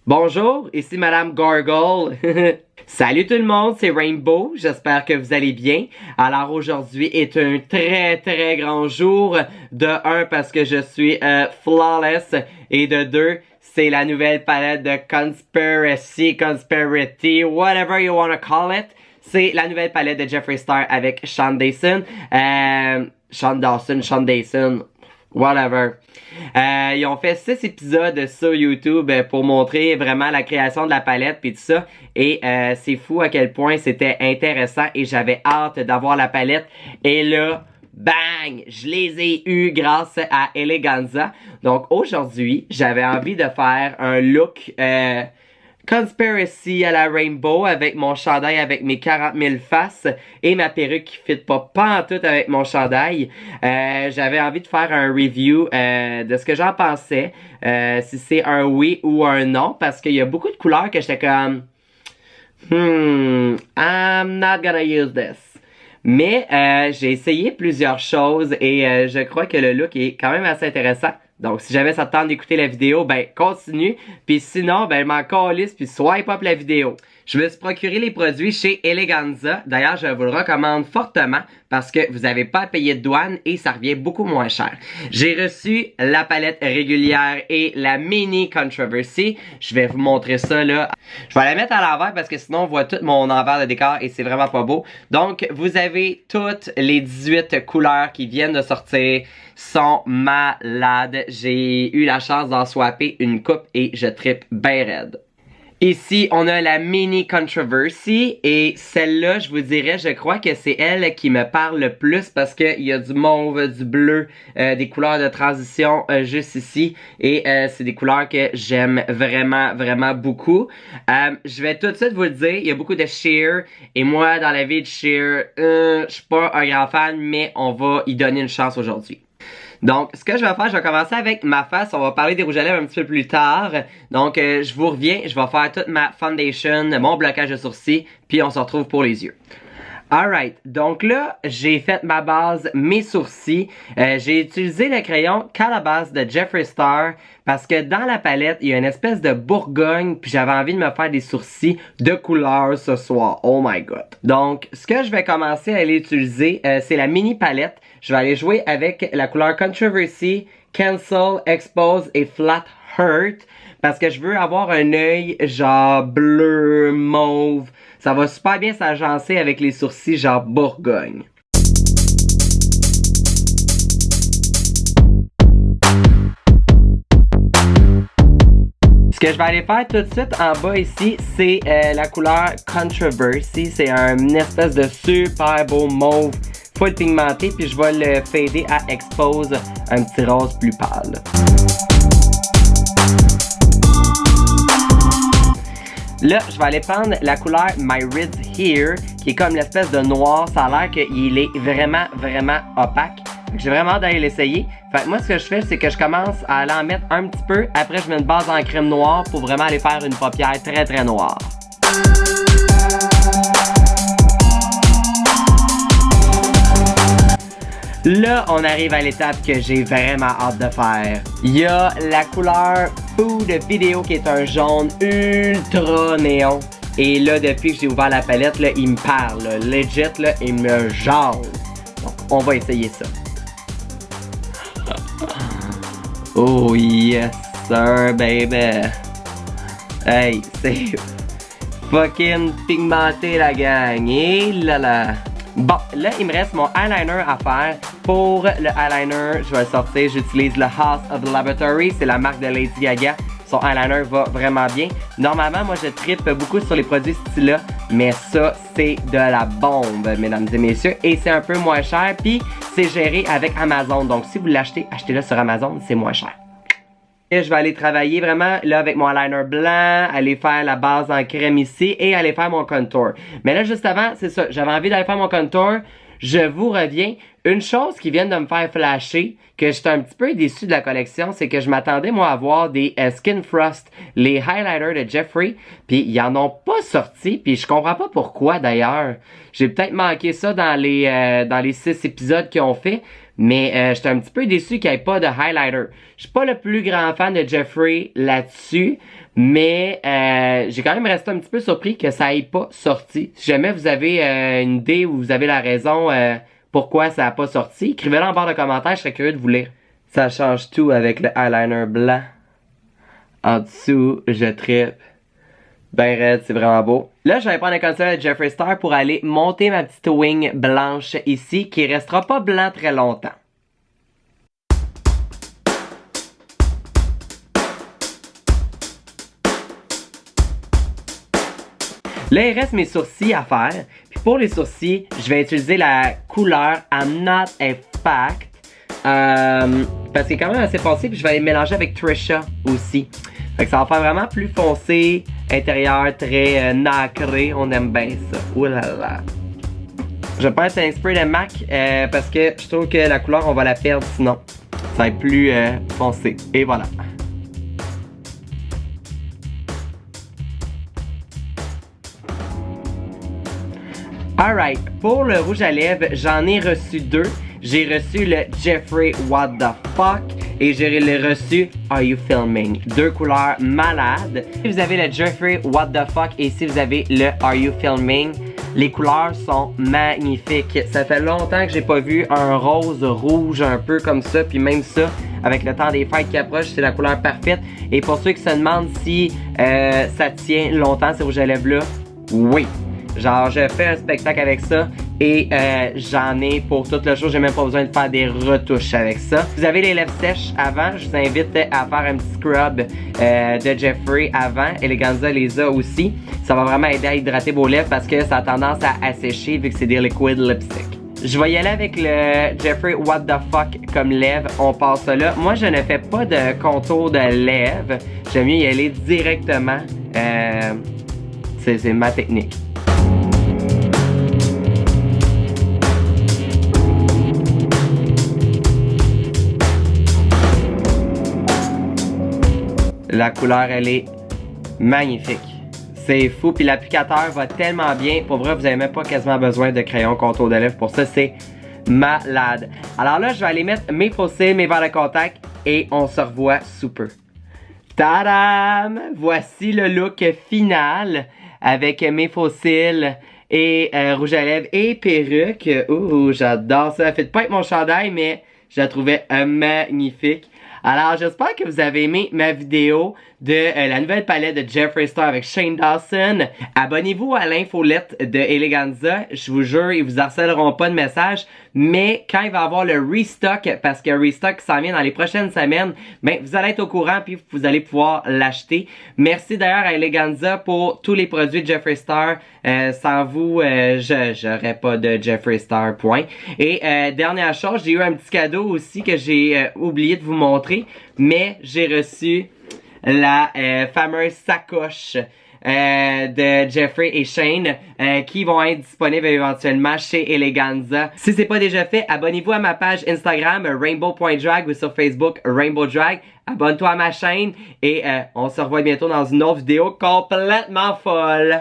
Bonjour, ici Madame Gargle. Salut tout le monde, c'est Rainbow, j'espère que vous allez bien. Alors aujourd'hui est un très grand jour. De un, parce que je suis flawless, et de deux, c'est la nouvelle palette de Conspiracy, whatever you wanna call it. C'est la nouvelle palette de Jeffree Star avec Sean Dawson. Sean Dawson. Whatever. Ils ont fait 6 épisodes sur YouTube pour montrer vraiment la création de la palette puis tout ça. Et c'est fou à quel point c'était intéressant et j'avais hâte d'avoir la palette. Et là, bang! Je les ai eus grâce à Eleganza. Donc aujourd'hui, j'avais envie de faire un look Conspiracy à la Rainbow avec mon chandail avec mes 40 000 faces et ma perruque qui fit pas en tout avec mon chandail. J'avais envie de faire un review de ce que j'en pensais, si c'est un oui ou un non, parce qu'il y a beaucoup de couleurs que j'étais comme I'm not gonna use this. Mais j'ai essayé plusieurs choses et je crois que le look est quand même assez intéressant. Donc, si jamais ça te tente d'écouter la vidéo, ben, continue. Puis sinon, ben, m'en calisse, puis swipe up la vidéo. Je me suis procuré les produits chez Eleganza. D'ailleurs, je vous le recommande fortement parce que vous n'avez pas à payer de douane et ça revient beaucoup moins cher. J'ai reçu la palette régulière et la mini Controversy. Je vais vous montrer ça là. Je vais la mettre à l'envers parce que sinon on voit tout mon envers de décor et c'est vraiment pas beau. Donc, vous avez toutes les 18 couleurs qui viennent de sortir. Sont malades. J'ai eu la chance d'en swapper une coupe et je trippe bien raide. Ici, on a la Mini Controversy et celle-là, je vous dirais, je crois que c'est elle qui me parle le plus parce qu'il y a du mauve, du bleu, des couleurs de transition juste ici et c'est des couleurs que j'aime vraiment beaucoup. Je vais tout de suite vous le dire, il y a beaucoup de sheer et moi, dans la vie de sheer, je suis pas un grand fan, mais on va y donner une chance aujourd'hui. Donc, ce que je vais faire, je vais commencer avec ma face. On va parler des rouges à lèvres un petit peu plus tard. Donc, je vous reviens. Je vais faire toute ma foundation, mon blocage de sourcils, puis on se retrouve pour les yeux. Alright, donc là, j'ai fait ma base, mes sourcils. J'ai utilisé le crayon Calabash de Jeffree Star parce que dans la palette, il y a une espèce de bourgogne puis j'avais envie de me faire des sourcils de couleur ce soir. Oh my god. Donc, ce que je vais commencer à aller utiliser, c'est la mini palette. Je vais aller jouer avec la couleur Controversy, Cancel, Expose et Flat Hurt parce que je veux avoir un œil genre bleu, mauve. Ça va super bien s'agencer avec les sourcils genre Bourgogne. Ce que je vais aller faire tout de suite en bas ici, c'est la couleur Controversy. C'est une espèce de super beau mauve full pigmenté. Puis je vais le fader à Expose, un petit rose plus pâle. Là, je vais aller prendre la couleur My Rids Here, qui est comme l'espèce de noir. Ça a l'air qu'il est vraiment opaque. J'ai vraiment hâte d'aller l'essayer. Fait que moi, ce que je fais, c'est que je commence à aller en mettre un petit peu. Après, je mets une base en crème noire pour vraiment aller faire une paupière très noire. Là, on arrive à l'étape que j'ai vraiment hâte de faire. Il y a la couleur Food Video qui est un jaune ultra néon. Et là, depuis que j'ai ouvert la palette, là, il me parle. Là. Legit, là, il me jase. Donc, on va essayer ça. Oh yes sir, baby. Hey, c'est fucking pigmenté la gang. Et là là. Bon, là, il me reste mon eyeliner à faire. Pour le eyeliner, je vais le sortir. J'utilise le House of the Laboratory. C'est la marque de Lady Gaga. Son eyeliner va vraiment bien. Normalement, moi, je trippe beaucoup sur les produits style-là. Mais ça, c'est de la bombe, mesdames et messieurs. Et c'est un peu moins cher. Puis, c'est géré avec Amazon. Donc, si vous l'achetez, achetez-le sur Amazon. C'est moins cher. Et je vais aller travailler vraiment là avec mon eyeliner blanc, aller faire la base en crème ici et aller faire mon contour. Mais là, juste avant, c'est ça, j'avais envie d'aller faire mon contour. Je vous reviens. Une chose qui vient de me faire flasher, que j'étais un petit peu déçu de la collection, c'est que je m'attendais moi à voir des Skin Frost, les highlighters de Jeffree, puis ils en ont pas sorti, puis je comprends pas pourquoi d'ailleurs. J'ai peut-être manqué ça dans les 6 épisodes qu'ils ont fait, Mais j'étais un petit peu déçu qu'il n'y ait pas de highlighter. Je suis pas le plus grand fan de Jeffree là-dessus, mais j'ai quand même resté un petit peu surpris que ça n'ait pas sorti. Si jamais vous avez une idée ou vous avez la raison pourquoi ça n'a pas sorti, écrivez-le en barre de commentaires, je serais curieux de vous lire. Ça change tout avec le eyeliner blanc. En dessous, je trippe. Ben raide, c'est vraiment beau. Là, je vais prendre le concealer de Jeffree Star pour aller monter ma petite wing blanche ici, qui restera pas blanc très longtemps. Là, il reste mes sourcils à faire. Puis pour les sourcils, je vais utiliser la couleur I'm Not a Fact. Parce qu'il est quand même assez foncé, puis je vais les mélanger avec Trisha aussi. Fait que ça va faire vraiment plus foncé, intérieur très nacré, on aime bien ça. Ouh là là. Je pense à un spray de MAC parce que je trouve que la couleur, on va la perdre sinon. Ça va être plus foncé. Et voilà. Alright, pour le rouge à lèvres, j'en ai reçu deux. J'ai reçu le Jeffree What the Fuck et j'ai reçu Are You Filming? Deux couleurs malades. Si vous avez le Jeffree What the Fuck et si vous avez le Are You Filming, les couleurs sont magnifiques. Ça fait longtemps que j'ai pas vu un rose rouge un peu comme ça, puis même ça, avec le temps des fêtes qui approche, c'est la couleur parfaite. Et pour ceux qui se demandent si ça tient longtemps ces rouges à lèvres là, oui. Genre, je fais un spectacle avec ça et j'en ai pour toute le show. J'ai même pas besoin de faire des retouches avec ça. Si vous avez les lèvres sèches avant, je vous invite à faire un petit scrub de Jeffree avant. Eleganza les a aussi. Ça va vraiment aider à hydrater vos lèvres parce que ça a tendance à assécher vu que c'est des liquid lipstick. Je vais y aller avec le Jeffree What the Fuck comme lèvres. On passe ça là. Moi, je ne fais pas de contour de lèvres. J'aime mieux y aller directement. C'est ma technique. La couleur, elle est magnifique. C'est fou. Puis l'applicateur va tellement bien. Pour vrai, vous n'avez même pas quasiment besoin de crayon contour de lèvres. Pour ça, c'est malade. Alors là, je vais aller mettre mes faux cils, mes verres de contact et on se revoit sous peu. Tadam! Voici le look final avec mes faux cils et rouge à lèvres et perruque. Ouh, j'adore ça. Ça fait pas avec mon chandail, mais je la trouvais magnifique. Alors, j'espère que vous avez aimé ma vidéo de la nouvelle palette de Jeffree Star avec Shane Dawson. Abonnez-vous à l'infolette de Eleganza. Je vous jure, ils vous harcèleront pas de messages. Mais quand il va y avoir le restock, parce qu'il y a un restock qui s'en vient dans les prochaines semaines, ben, vous allez être au courant puis vous allez pouvoir l'acheter. Merci d'ailleurs à Eleganza pour tous les produits de Jeffree Star. Sans vous, j'aurais pas de Jeffree Star, point. Et dernière chose, j'ai eu un petit cadeau aussi que j'ai oublié de vous montrer. Mais j'ai reçu la fameuse sacoche de Jeffree et Shane qui vont être disponibles éventuellement chez Eleganza. Si c'est pas déjà fait, abonnez-vous à ma page Instagram rainbow.drag ou sur Facebook Rainbow Drag. Abonne-toi à ma chaîne et on se revoit bientôt dans une autre vidéo complètement folle.